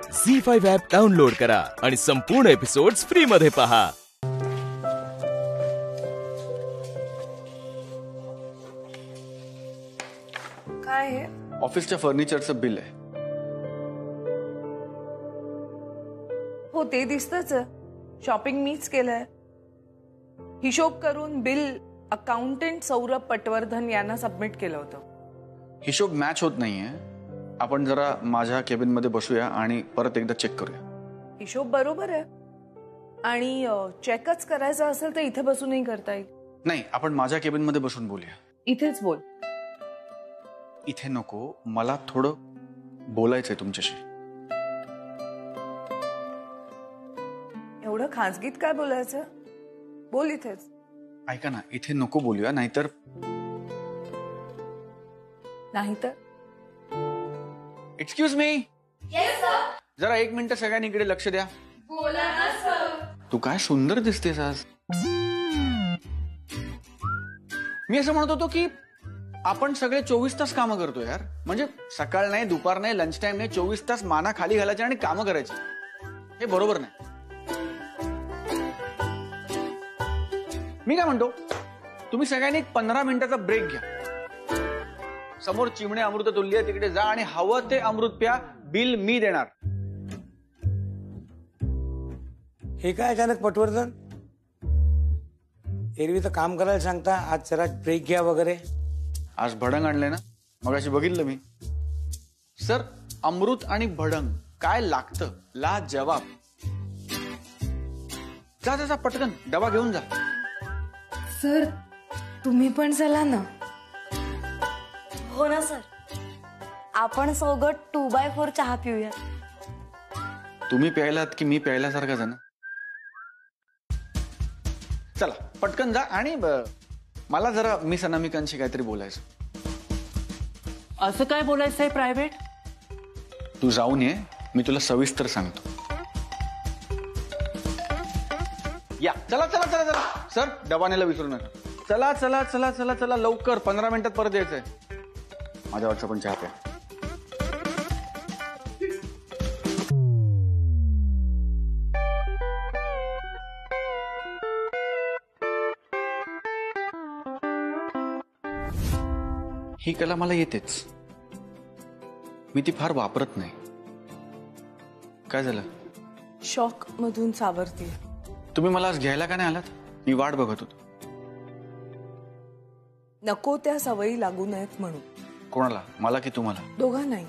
झी5 app download करा आणि संपूर्ण एपिसोड्स फ्री मध्ये पहा। काय आहे? ऑफिसच्या फर्निचरचं बिल आहे। हो ते दिसतच आहे। शॉपिंग मीच केलंय। हिशोब करून बिल अकाउंटंट सौरभ पटवर्धन यांना सबमिट केलं होतं। हिशोब मॅच होत नाहीये। आपण जरा माझ्या केबिन मध्ये बसूया आणि परत एकदा चेक करूया। हिशोब बरोबर आहे आणि चेकच करायचा असेल तर इथे बसूनही करता येईल। नाही, आपण माझ्या केबिन मध्ये बसून बोलूया। इथेच बोल। इथे नको, मला थोडं बोलायचंय तुमच्याशी। एवढं खासगीत काय बोलायचं? बोल इथेच। ऐका ना, इथे नको बोलूया, नाहीतर एक्सक्यूज मी। Yes sir. जरा एक मिनिट सगळ्यांनी इकडे लक्ष द्या। बोला ना सर। तू काय सुंदर दिसतेस आज। मी असं म्हणत होतो की आपण सगळे 24 तास कामं करतो यार। म्हणजे सकाळ नाही, दुपार नाही, लंच टाइम नाही, 24 तास माना खाली घालायचे आणि कामं करायची। हे बरोबर नाही। मी काय म्हणतो, तुम्ही सगळ्यांनी 15 मिनिटाचा ब्रेक घ्या। समोर चिमणे अमृत तुल्य, तिकडे जा आणि हवं ते अमृत प्या। बिल मी देणार। हे काय अचानक पटवर्धन? एरवी तर काम करायला सांगता, आज जरा ब्रेक घ्या वगैरे। आज भडंग आणले ना, मगाशी बघितलं मी। सर, अमृत आणि भडंग काय लागतं? ला जवाब। जा जा जा, पटकन डबा घेऊन जा। सर तुम्ही पण चला ना। हो ना सर, आपण सोबत 2x4 चहा पिऊया। तुम्ही प्यायलात की मी प्यायल्यासारखाच आहे ना? चला पटकन जा आणि मला जरा मिस अनामिकांशी काहीतरी बोलायचं। असं काय बोलायचंय प्रायव्हेट? तू जाऊन ये, मी तुला सविस्तर सांगतो। या चला चला चला चला। सर, डबा न्यायला विसरू नका। चला चला चला चला चला, लवकर 15 मिनिटात परत यायचंय। माझ्या वाटचं पण चहा प्या। ही कला मला येतेच, मी ती फार वापरत नाही। काय झालं? शॉक मधून सावरते। तुम्ही मला आज घ्यायला का नाही आलात? मी वाट बघत होतो। नको त्या सवयी लागू नयेत म्हणून। कोणाला, मला की तुम्हाला? दोघांनाही।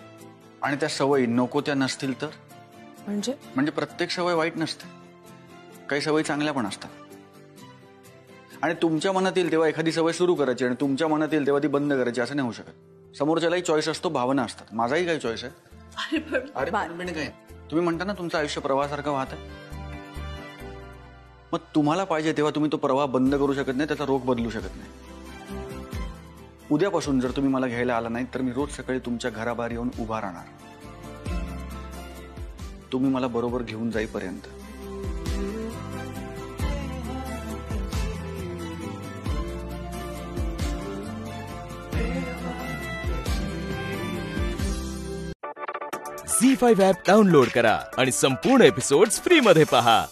आणि त्या सवयी नको त्या नसतील तर? म्हणजे प्रत्येक सवय वाईट नसते, काही सवयी चांगल्या पण असतात। आणि तुमच्या मनात येईल तेव्हा एखादी सवय सुरू करायची आणि तुमच्या मनात येईल तेव्हा ती बंद करायची, असं नाही होऊ शकत। समोरच्यालाही चॉईस असतो, भावना असतात। माझाही काही चॉईस आहे। अरे काय तुम्ही म्हणता ना, तुमचं आयुष्य प्रवाहासारखं वाहत आहे। मग तुम्हाला पाहिजे तेव्हा तुम्ही तो प्रवाह बंद करू शकत नाही, त्याचा रोख बदलू शकत नाही। उद्यापासून जर तुम्ही मला घ्यायला आला नाही तर मी रोज सकाळी तुमच्या घराबाहेर येऊन उभा राहणार, तुम्ही मला बरोबर घेऊन जाईपर्यंत। झी5 ॲप डाउनलोड करा आणि संपूर्ण एपिसोड्स फ्री मध्ये पहा।